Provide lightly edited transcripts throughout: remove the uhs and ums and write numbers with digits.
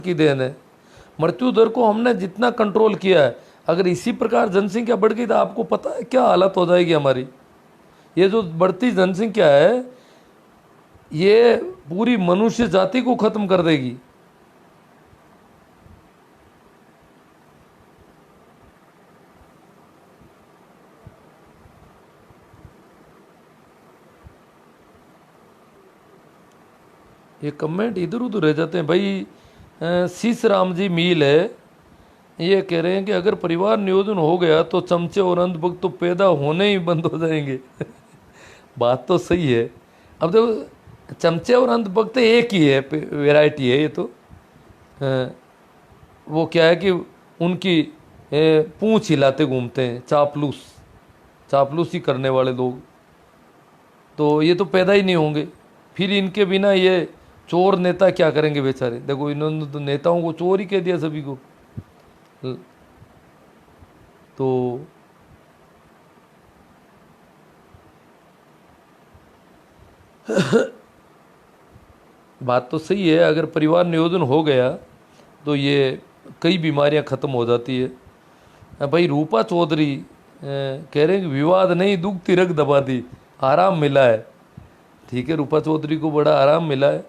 की देन है। मृत्यु दर को हमने जितना कंट्रोल किया है, अगर इसी प्रकार जनसंख्या बढ़ गई तो आपको पता है क्या हालत हो जाएगी हमारी। ये जो बढ़ती जनसंख्या है ये पूरी मनुष्य जाति को खत्म कर देगी। ये कमेंट इधर उधर रह जाते हैं भाई। शीश राम जी मील है, ये कह रहे हैं कि अगर परिवार नियोजन हो गया तो चमचे और अंधभक्त तो पैदा होने ही बंद हो जाएंगे। बात तो सही है। अब देखो चमचे और अंधभक्त एक ही है, वैरायटी है ये तो। वो क्या है कि उनकी पूंछ हिलाते घूमते हैं, चापलूसी करने वाले लोग, तो ये तो पैदा ही नहीं होंगे। फिर इनके बिना ये चोर नेता क्या करेंगे बेचारे। देखो इन्होंने तो नेताओं को चोर ही कह दिया सभी को। तो बात तो सही है, अगर परिवार नियोजन हो गया तो ये कई बीमारियां ख़त्म हो जाती है। भाई रूपा चौधरी कह रहे हैं कि विवाद नहीं दुखती रग दबा दी, आराम मिला है। ठीक है, रूपा चौधरी को बड़ा आराम मिला है।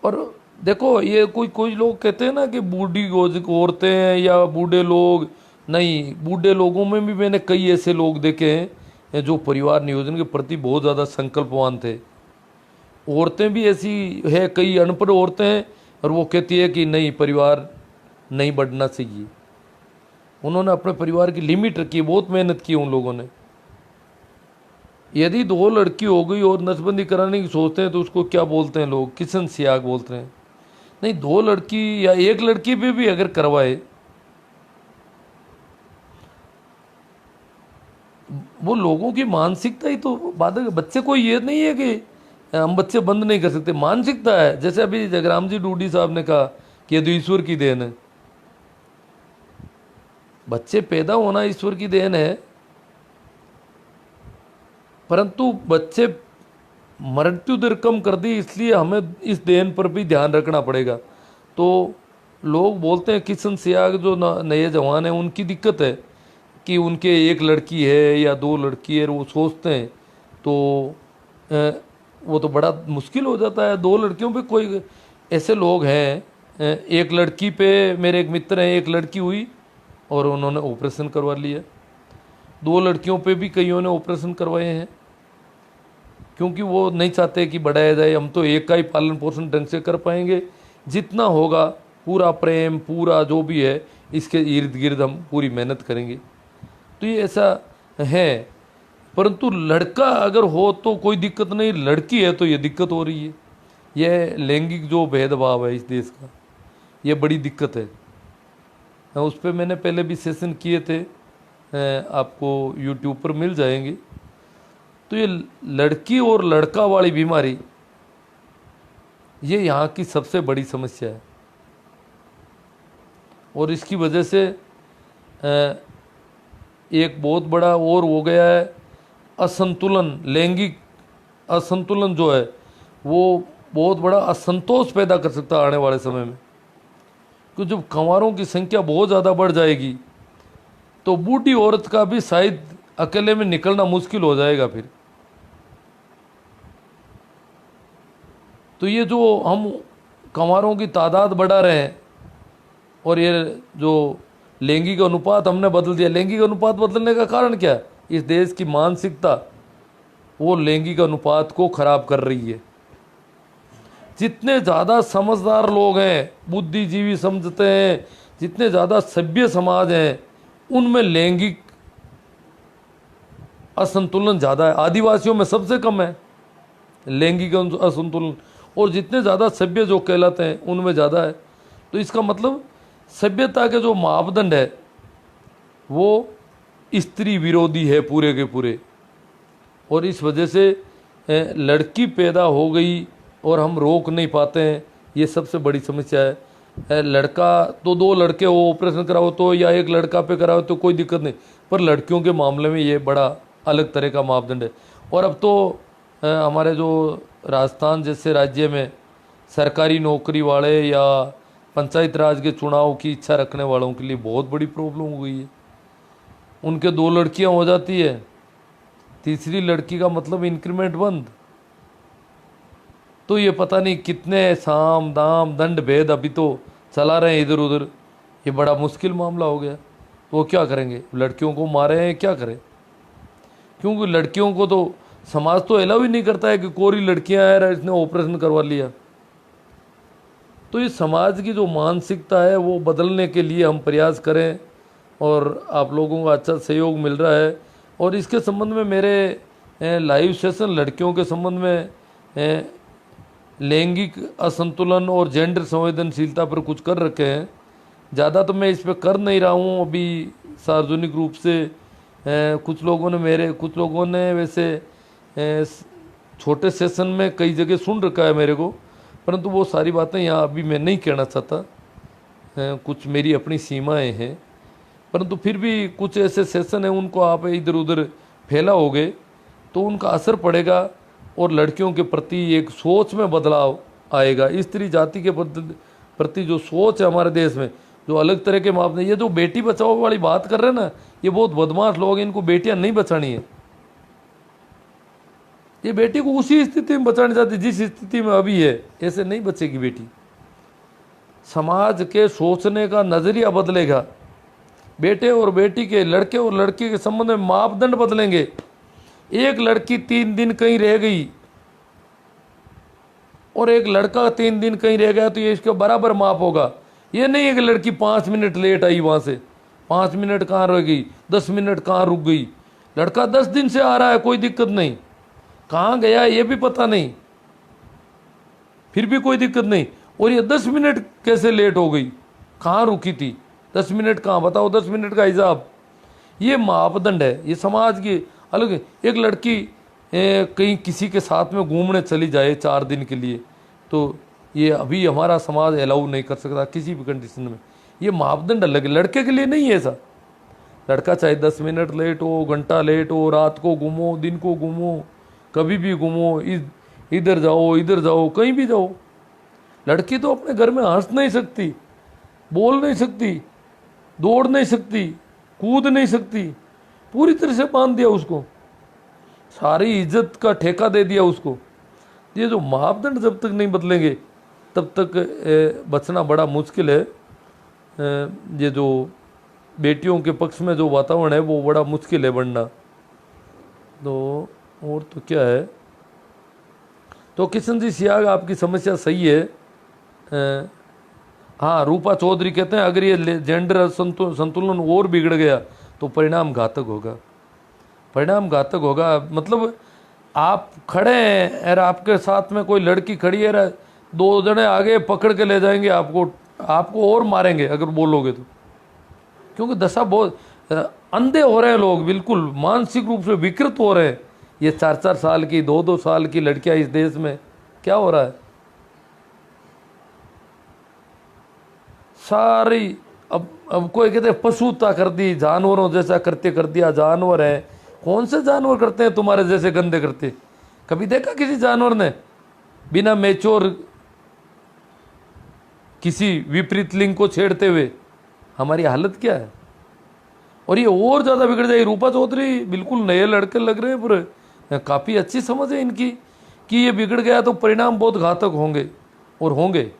और देखो ये कोई लोग कहते हैं ना कि बूढ़ी औरतें हैं या बूढ़े लोग, नहीं, बूढ़े लोगों में भी मैंने कई ऐसे लोग देखे हैं जो परिवार नियोजन के प्रति बहुत ज़्यादा संकल्पवान थे। औरतें भी ऐसी है, कई अनपढ़ औरतें हैं और वो कहती है कि नहीं, परिवार नहीं बढ़ना चाहिए। उन्होंने अपने परिवार की लिमिट रखी, बहुत मेहनत की उन लोगों ने। यदि 2 लड़की हो गई और नसबंदी कराने की सोचते हैं तो उसको क्या बोलते हैं लोग, किशन सियाग बोलते हैं। नहीं, 2 लड़की या 1 लड़की पे भी अगर करवाए, वो लोगों की मानसिकता ही तो बाधक। बच्चे को ये नहीं है कि हम बच्चे बंद नहीं कर सकते, मानसिकता है। जैसे अभी जगराम जी डूडी साहब ने कहा कि ये तो ईश्वर की देन है। बच्चे पैदा होना ईश्वर की देन है, परंतु बच्चे मृत्यु दर कम कर दी, इसलिए हमें इस देन पर भी ध्यान रखना पड़ेगा। तो लोग बोलते हैं किशन सियाग जो नए जवान हैं उनकी दिक्कत है कि उनके 1 लड़की है या 2 लड़की है, वो सोचते हैं तो वो तो बड़ा मुश्किल हो जाता है। 2 लड़कियों पे कोई ऐसे लोग हैं, 1 लड़की पे मेरे एक मित्र हैं, 1 लड़की हुई और उन्होंने ऑपरेशन करवा लिया। 2 लड़कियों पे भी कईयों ने ऑपरेशन करवाए हैं, क्योंकि वो नहीं चाहते कि बढ़ाया जाए। हम तो एक का ही पालन पोषण ढंग से कर पाएंगे, जितना होगा पूरा प्रेम, पूरा जो भी है इसके इर्द गिर्द हम पूरी मेहनत करेंगे। तो ये ऐसा है। परंतु लड़का अगर हो तो कोई दिक्कत नहीं, लड़की है तो ये दिक्कत हो रही है। यह लैंगिक जो भेदभाव है इस देश का, ये बड़ी दिक्कत है। उस पर मैंने पहले भी सेशन किए थे, आपको यूट्यूब पर मिल जाएंगे। तो ये लड़की और लड़का वाली बीमारी, ये यहाँ की सबसे बड़ी समस्या है। और इसकी वजह से एक बहुत बड़ा और हो गया है असंतुलन, लैंगिक असंतुलन जो है वो बहुत बड़ा असंतोष पैदा कर सकता है आने वाले समय में। क्योंकि जब कंवारों की संख्या बहुत ज़्यादा बढ़ जाएगी तो बूढ़ी औरत का भी शायद अकेले में निकलना मुश्किल हो जाएगा फिर। तो ये जो हम कंवारों की तादाद बढ़ा रहे हैं और ये जो लैंगिक अनुपात हमने बदल दिया, लैंगिक अनुपात बदलने का कारण क्या है? इस देश की मानसिकता वो लैंगिक अनुपात को खराब कर रही है। जितने ज़्यादा समझदार लोग हैं, बुद्धिजीवी समझते हैं, जितने ज़्यादा सभ्य समाज हैं, उनमें लैंगिक असंतुलन ज़्यादा है। आदिवासियों में सबसे कम है लैंगिक असंतुलन, और जितने ज़्यादा सभ्य जो कहलाते हैं उनमें ज़्यादा है। तो इसका मतलब सभ्यता के जो मापदंड है वो स्त्री विरोधी है पूरे के पूरे। और इस वजह से लड़की पैदा हो गई और हम रोक नहीं पाते हैं, ये सबसे बड़ी समस्या है। लड़का तो 2 लड़के हो ऑपरेशन कराओ तो, या 1 लड़का पे कराओ तो कोई दिक्कत नहीं, पर लड़कियों के मामले में ये बड़ा अलग तरह का मापदंड है। और अब तो हमारे जो राजस्थान जैसे राज्य में सरकारी नौकरी वाले या पंचायत राज के चुनाव की इच्छा रखने वालों के लिए बहुत बड़ी प्रॉब्लम हो गई है। उनके 2 लड़कियां हो जाती है, तीसरी लड़की का मतलब इंक्रीमेंट बंद। तो ये पता नहीं कितने साम दाम दंड भेद अभी तो चला रहे हैं इधर उधर। ये बड़ा मुश्किल मामला हो गया। तो वो क्या करेंगे, लड़कियों को मारे हैं, क्या करें? क्योंकि लड़कियों को तो समाज तो अलाउ ही नहीं करता है कि कोरी लड़कियां हैं, इसने ऑपरेशन करवा लिया। तो इस समाज की जो मानसिकता है वो बदलने के लिए हम प्रयास करें, और आप लोगों का अच्छा सहयोग मिल रहा है। और इसके संबंध में मेरे लाइव सेशन लड़कियों के संबंध में लैंगिक असंतुलन और जेंडर संवेदनशीलता पर कुछ कर रखे हैं। ज़्यादा तो मैं इस पर कर नहीं रहा हूँ अभी सार्वजनिक रूप से। कुछ लोगों ने वैसे छोटे सेशन में कई जगह सुन रखा है मेरे को, परंतु वो सारी बातें यहाँ अभी मैं नहीं कहना चाहता। कुछ मेरी अपनी सीमाएं हैं, परंतु फिर भी कुछ ऐसे सेशन हैं उनको आप इधर उधर फैलाओगे तो उनका असर पड़ेगा और लड़कियों के प्रति एक सोच में बदलाव आएगा। स्त्री जाति के प्रति जो सोच है हमारे देश में, जो अलग तरह के मापदंड, ये जो बेटी बचाओ वाली बात कर रहे हैं ना, ये बहुत बदमाश लोग हैं। इनको बेटियां नहीं बचानी है। ये बेटी को उसी स्थिति में बचाना चाहती जिस स्थिति में अभी है, ऐसे नहीं बचेगी बेटी। समाज के सोचने का नजरिया बदलेगा। बेटे और बेटी के, लड़के और लड़की के संबंध में मापदंड बदलेंगे। एक लड़की 3 दिन कहीं रह गई और एक लड़का 3 दिन कहीं रह गया तो ये इसके बराबर माप होगा। ये नहीं है कि लड़की 5 मिनट लेट आई, वहां से 5 मिनट कहाँ रह गई, 10 मिनट कहाँ रुक गई। लड़का 10 दिन से आ रहा है, कोई दिक्कत नहीं, कहाँ गया ये भी पता नहीं, फिर भी कोई दिक्कत नहीं। और ये 10 मिनट कैसे लेट हो गई, कहाँ रुकी थी, 10 मिनट कहाँ, बताओ 10 मिनट का हिसाब। ये मापदंड है, ये समाज की अलग। एक लड़की कहीं किसी के साथ में घूमने चली जाए 4 दिन के लिए, तो ये अभी हमारा समाज अलाउ नहीं कर सकता किसी भी कंडीशन में। ये मापदंड अलग है, लड़के के लिए नहीं है ऐसा। लड़का चाहे 10 मिनट लेट हो, घंटा लेट हो, रात को घूमो, दिन को घूमो, कभी भी घूमो, इधर जाओ, कहीं भी जाओ। लड़की तो अपने घर में हंस नहीं सकती, बोल नहीं सकती, दौड़ नहीं सकती, कूद नहीं सकती, पूरी तरह से बांध दिया उसको, सारी इज्जत का ठेका दे दिया उसको। ये जो मापदंड जब तक नहीं बदलेंगे तब तक बचना बड़ा मुश्किल है। ये जो बेटियों के पक्ष में जो वातावरण है वो बड़ा मुश्किल है बनना। तो और तो क्या है, तो किशन जी सियाग आपकी समस्या सही है। हाँ, रूपा चौधरी कहते हैं अगर ये जेंडर संतुलन और बिगड़ गया तो परिणाम घातक होगा। परिणाम घातक होगा मतलब आप खड़े हैं और आपके साथ में कोई लड़की खड़ी है, 2 जने आगे पकड़ के ले जाएंगे आपको और मारेंगे अगर बोलोगे तो। क्योंकि दशा बहुत अंधे हो रहे हैं लोग, बिल्कुल मानसिक रूप से विकृत हो रहे हैं। ये 4-4 साल की, 2-2 साल की लड़कियां इस देश में क्या हो रहा है सारी। अब कोई कहते हैं पशुता कर दी, जानवरों जैसा करते कर दिया। जानवर है, कौन से जानवर करते हैं तुम्हारे जैसे गंदे करते? कभी देखा किसी जानवर ने बिना मैच्योर किसी विपरीत लिंग को छेड़ते हुए? हमारी हालत क्या है। और ये और ज़्यादा बिगड़ जाएगी। रूपा चौधरी बिल्कुल नए लड़के लग रहे हैं, पूरे काफ़ी अच्छी समझ है इनकी कि ये बिगड़ गया तो परिणाम बहुत घातक होंगे और होंगे।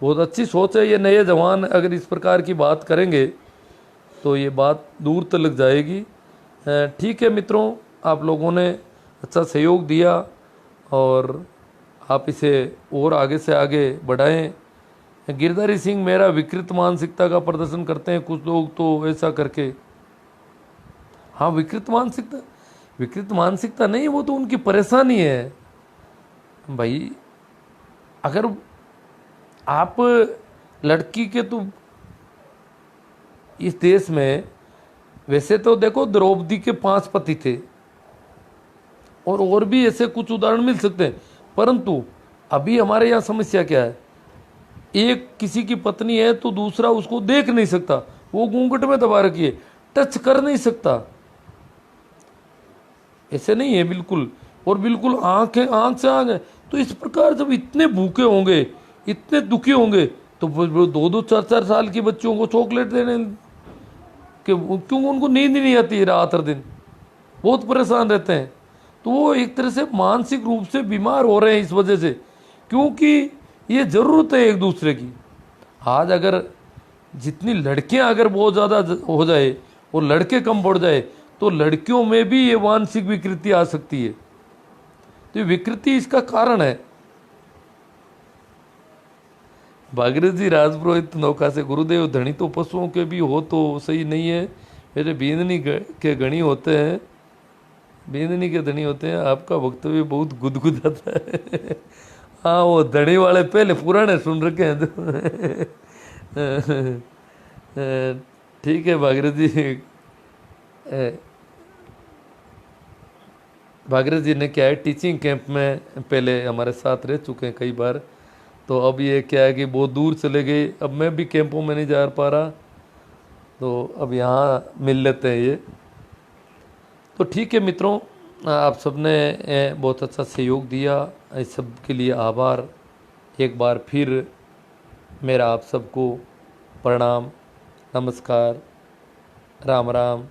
बहुत अच्छी सोच है। ये नए जवान अगर इस प्रकार की बात करेंगे तो ये बात दूर तक जाएगी। ठीक है मित्रों, आप लोगों ने अच्छा सहयोग दिया और आप इसे और आगे से आगे बढ़ाएं। गिरधारी सिंह मेरा विकृत मानसिकता का प्रदर्शन करते हैं कुछ लोग तो ऐसा करके। हाँ, विकृत मानसिकता नहीं, वो तो उनकी परेशानी है भाई। अगर आप लड़की के तो इस देश में वैसे तो देखो द्रौपदी के 5 पति थे और भी ऐसे कुछ उदाहरण मिल सकते हैं, परंतु अभी हमारे यहाँ समस्या क्या है, एक किसी की पत्नी है तो दूसरा उसको देख नहीं सकता, वो घूंघट में दबा रखी है, टच कर नहीं सकता। ऐसे नहीं है बिल्कुल, और बिल्कुल आंख से आंख है। तो इस प्रकार जब इतने भूखे होंगे, इतने दुखी होंगे तो वो 2-2 4-4 साल की बच्चों को चॉकलेट देने कि क्यों उनको नींद ही नहीं आती है रात हर दिन, बहुत परेशान रहते हैं। तो वो एक तरह से मानसिक रूप से बीमार हो रहे हैं इस वजह से, क्योंकि ये ज़रूरत है एक दूसरे की। आज अगर जितनी लड़कियां अगर बहुत ज़्यादा हो जाए और लड़के कम पड़ जाए तो लड़कियों में भी ये मानसिक विकृति आ सकती है। तो ये विकृति इसका कारण है। भागीरथ जी राजपुरोहित नौका से, गुरुदेव धनी तो पशुओं के भी हो तो सही नहीं है, मेरे बींदनी के गणी होते हैं, बींदनी के धनी होते हैं, आपका वक्तव्य बहुत गुदगुदाता है। हाँ वो धनी वाले पहले पुराने सुन रखे हैं तो ठीक है भागीरथ जी। भागीरथ जी ने क्या है, टीचिंग कैंप में पहले हमारे साथ रह चुके हैं कई बार, तो अब ये क्या है कि बहुत दूर चले गए, अब मैं भी कैंपों में नहीं जा पा रहा, तो अब यहाँ मिल लेते हैं ये। तो ठीक है मित्रों, आप सबने बहुत अच्छा सहयोग दिया, इस सब के लिए आभार। एक बार फिर मेरा आप सबको प्रणाम, नमस्कार, राम राम।